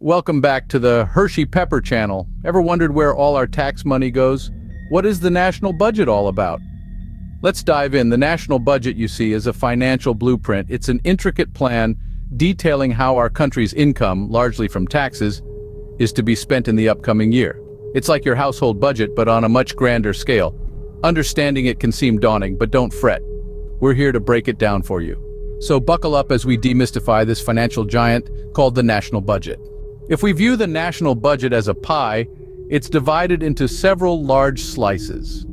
Welcome back to the Hershie Pepper channel. Ever wondered where all our tax money goes? What is the national budget all about? Let's dive in. The national budget, you see, is a financial blueprint. It's an intricate plan detailing how our country's income, largely from taxes, is to be spent in the upcoming year. It's like your household budget, but on a much grander scale. Understanding it can seem daunting, but don't fret. We're here to break it down for you. So buckle up as we demystify this financial giant called the national budget. If we view the national budget as a pie, it's divided into several large slices.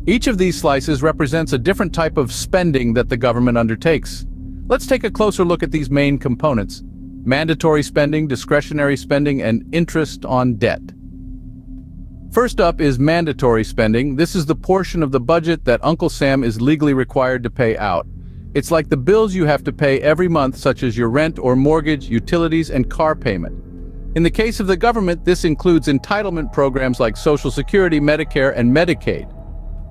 Each of these slices represents a different type of spending that the government undertakes. Let's take a closer look at these main components: mandatory spending, discretionary spending, and interest on debt. First up is mandatory spending. This is the portion of the budget that Uncle Sam is legally required to pay out. It's like the bills you have to pay every month, such as your rent or mortgage, utilities, and car payment. In the case of the government, this includes entitlement programs like Social Security, Medicare, and Medicaid.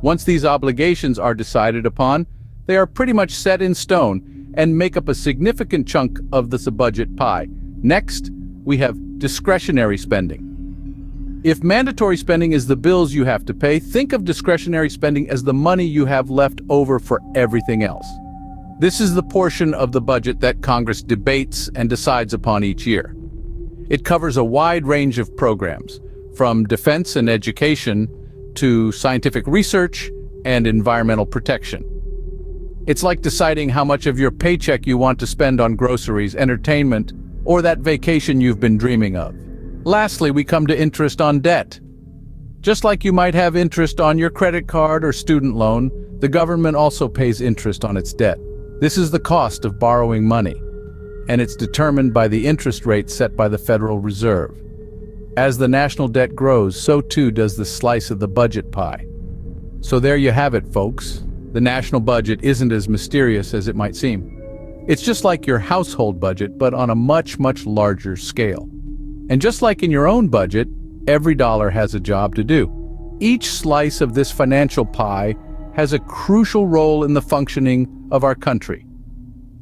Once these obligations are decided upon, they are pretty much set in stone and make up a significant chunk of the budget pie. Next, we have discretionary spending. If mandatory spending is the bills you have to pay, think of discretionary spending as the money you have left over for everything else. This is the portion of the budget that Congress debates and decides upon each year. It covers a wide range of programs, from defense and education to scientific research and environmental protection. It's like deciding how much of your paycheck you want to spend on groceries, entertainment, or that vacation you've been dreaming of. Lastly, we come to interest on debt. Just like you might have interest on your credit card or student loan, the government also pays interest on its debt. This is the cost of borrowing money, and it's determined by the interest rate set by the Federal Reserve. As the national debt grows, so too does the slice of the budget pie. So there you have it, folks. The national budget isn't as mysterious as it might seem. It's just like your household budget, but on a much, much larger scale. And just like in your own budget, every dollar has a job to do. Each slice of this financial pie has a crucial role in the functioning of our country.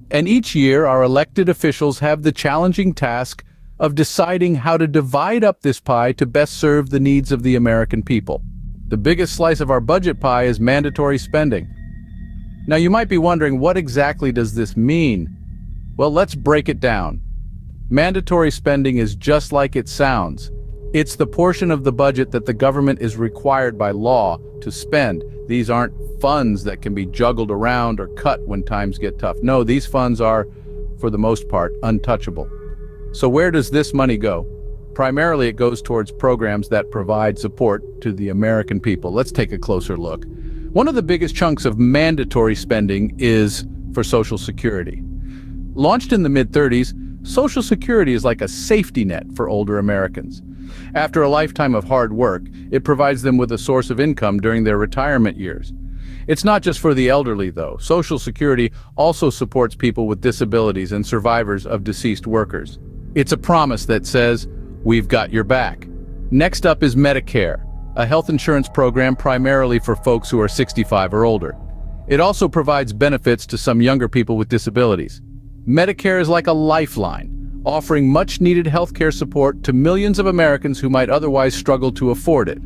And each year, our elected officials have the challenging task of deciding how to divide up this pie to best serve the needs of the American people. The biggest slice of our budget pie is mandatory spending. Now, you might be wondering, what exactly does this mean? Well, let's break it down. Mandatory spending is just like it sounds. It's the portion of the budget that the government is required by law to spend. These aren't funds that can be juggled around or cut when times get tough. No, these funds are, for the most part, untouchable. So where does this money go? Primarily, it goes towards programs that provide support to the American people. Let's take a closer look. One of the biggest chunks of mandatory spending is for Social Security. Launched in the mid-30s, Social Security is like a safety net for older Americans. After a lifetime of hard work, it provides them with a source of income during their retirement years. It's not just for the elderly, though. Social Security also supports people with disabilities and survivors of deceased workers. It's a promise that says, we've got your back. Next up is Medicare, a health insurance program primarily for folks who are 65 or older. It also provides benefits to some younger people with disabilities. Medicare is like a lifeline, offering much-needed healthcare support to millions of Americans who might otherwise struggle to afford it.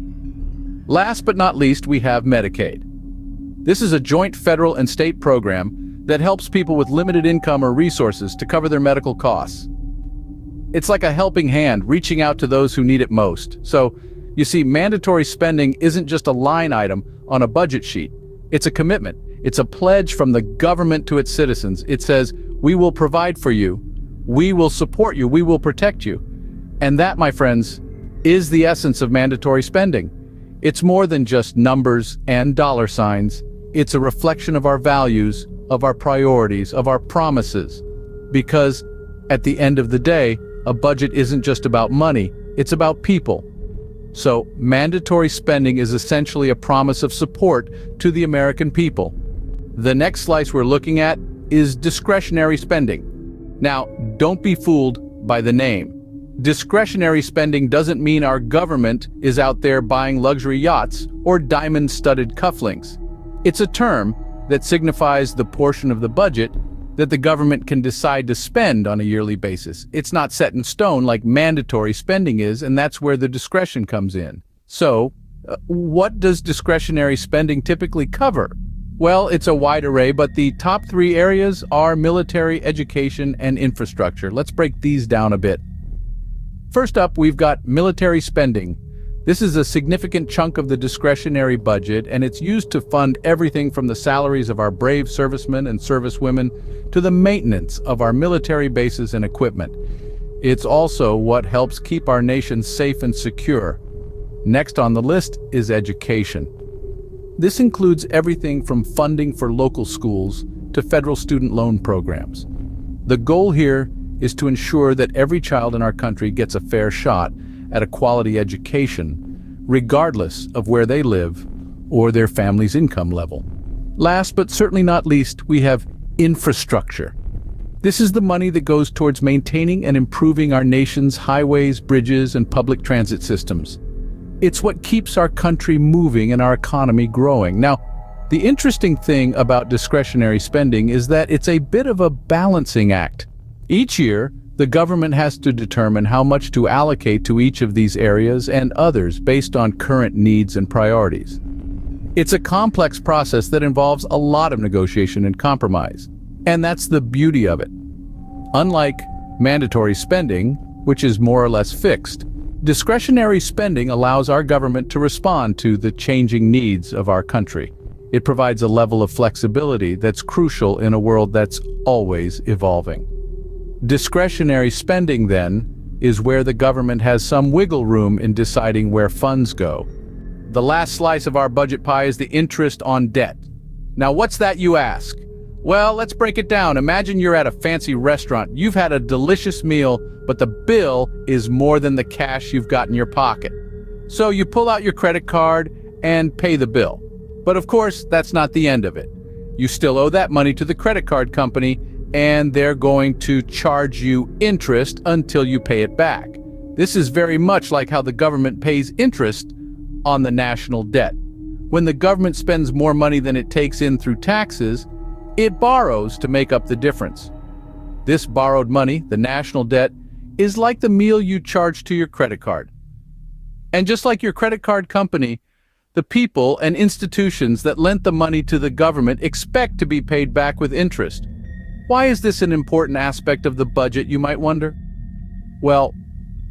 Last but not least, we have Medicaid. This is a joint federal and state program that helps people with limited income or resources to cover their medical costs. It's like a helping hand, reaching out to those who need it most. So, you see, mandatory spending isn't just a line item on a budget sheet. It's a commitment. It's a pledge from the government to its citizens. It says, we will provide for you, we will support you, we will protect you. And that, my friends, is the essence of mandatory spending. It's more than just numbers and dollar signs. It's a reflection of our values, of our priorities, of our promises. Because at the end of the day, a budget isn't just about money, it's about people. So, mandatory spending is essentially a promise of support to the American people. The next slice we're looking at is discretionary spending. Now, don't be fooled by the name. Discretionary spending doesn't mean our government is out there buying luxury yachts or diamond-studded cufflinks. It's a term that signifies the portion of the budget that the government can decide to spend on a yearly basis. It's not set in stone like mandatory spending is, and that's where the discretion comes in. So, what does discretionary spending typically cover? Well, it's a wide array, but the top three areas are military, education, and infrastructure. Let's break these down a bit. First up, we've got military spending. This is a significant chunk of the discretionary budget, and it's used to fund everything from the salaries of our brave servicemen and servicewomen to the maintenance of our military bases and equipment. It's also what helps keep our nation safe and secure. Next on the list is education. This includes everything from funding for local schools to federal student loan programs. The goal here is to ensure that every child in our country gets a fair shot at a quality education, regardless of where they live or their family's income level. Last but certainly not least, we have infrastructure. This is the money that goes towards maintaining and improving our nation's highways, bridges, and public transit systems. It's what keeps our country moving and our economy growing. Now, the interesting thing about discretionary spending is that it's a bit of a balancing act. Each year, the government has to determine how much to allocate to each of these areas and others based on current needs and priorities. It's a complex process that involves a lot of negotiation and compromise, and that's the beauty of it. Unlike mandatory spending, which is more or less fixed, discretionary spending allows our government to respond to the changing needs of our country. It provides a level of flexibility that's crucial in a world that's always evolving. Discretionary spending, then, is where the government has some wiggle room in deciding where funds go. The last slice of our budget pie is the interest on debt. Now, what's that, you ask? Well, let's break it down. Imagine you're at a fancy restaurant. You've had a delicious meal, but the bill is more than the cash you've got in your pocket. So you pull out your credit card and pay the bill. But of course, that's not the end of it. You still owe that money to the credit card company, and they're going to charge you interest until you pay it back. This is very much like how the government pays interest on the national debt. When the government spends more money than it takes in through taxes, it borrows to make up the difference. This borrowed money, the national debt, is like the meal you charge to your credit card. And just like your credit card company, the people and institutions that lent the money to the government expect to be paid back with interest. Why is this an important aspect of the budget, you might wonder? Well,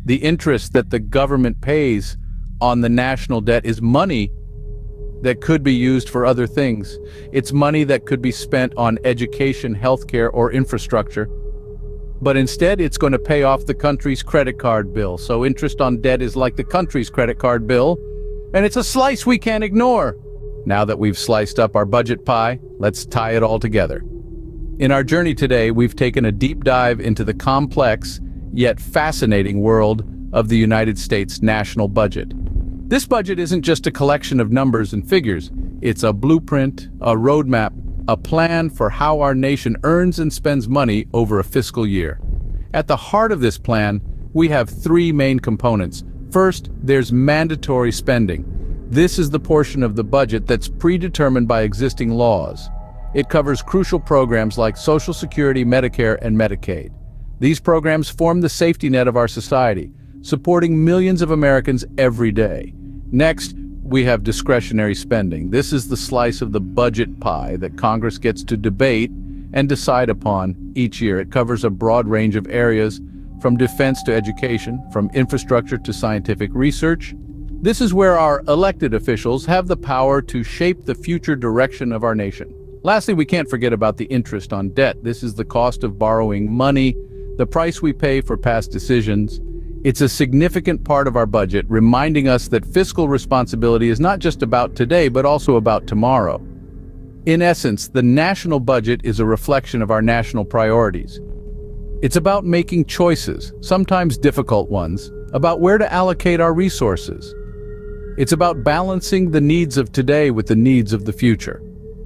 the interest that the government pays on the national debt is money that could be used for other things. It's money that could be spent on education, healthcare, or infrastructure. But instead, it's going to pay off the country's credit card bill. So interest on debt is like the country's credit card bill, and it's a slice we can't ignore. Now that we've sliced up our budget pie, let's tie it all together. In our journey today, we've taken a deep dive into the complex, yet fascinating world of the United States national budget. This budget isn't just a collection of numbers and figures. It's a blueprint, a roadmap, a plan for how our nation earns and spends money over a fiscal year. At the heart of this plan, we have three main components. First, there's mandatory spending. This is the portion of the budget that's predetermined by existing laws. It covers crucial programs like Social Security, Medicare, and Medicaid. These programs form the safety net of our society, supporting millions of Americans every day. Next, we have discretionary spending. This is the slice of the budget pie that Congress gets to debate and decide upon each year. It covers a broad range of areas, from defense to education, from infrastructure to scientific research. This is where our elected officials have the power to shape the future direction of our nation. Lastly, we can't forget about the interest on debt. This is the cost of borrowing money, the price we pay for past decisions. It's a significant part of our budget, reminding us that fiscal responsibility is not just about today, but also about tomorrow. In essence, the national budget is a reflection of our national priorities. It's about making choices, sometimes difficult ones, about where to allocate our resources. It's about balancing the needs of today with the needs of the future.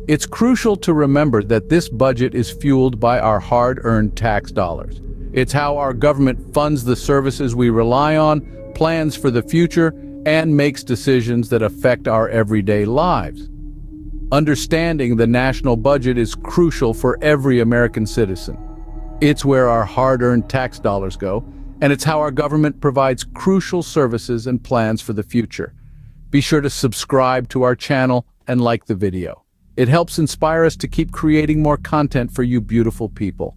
It's crucial to remember that this budget is fueled by our hard-earned tax dollars. It's how our government funds the services we rely on, plans for the future, and makes decisions that affect our everyday lives. Understanding the national budget is crucial for every American citizen. It's where our hard-earned tax dollars go, and it's how our government provides crucial services and plans for the future. Be sure to subscribe to our channel and like the video. It helps inspire us to keep creating more content for you beautiful people.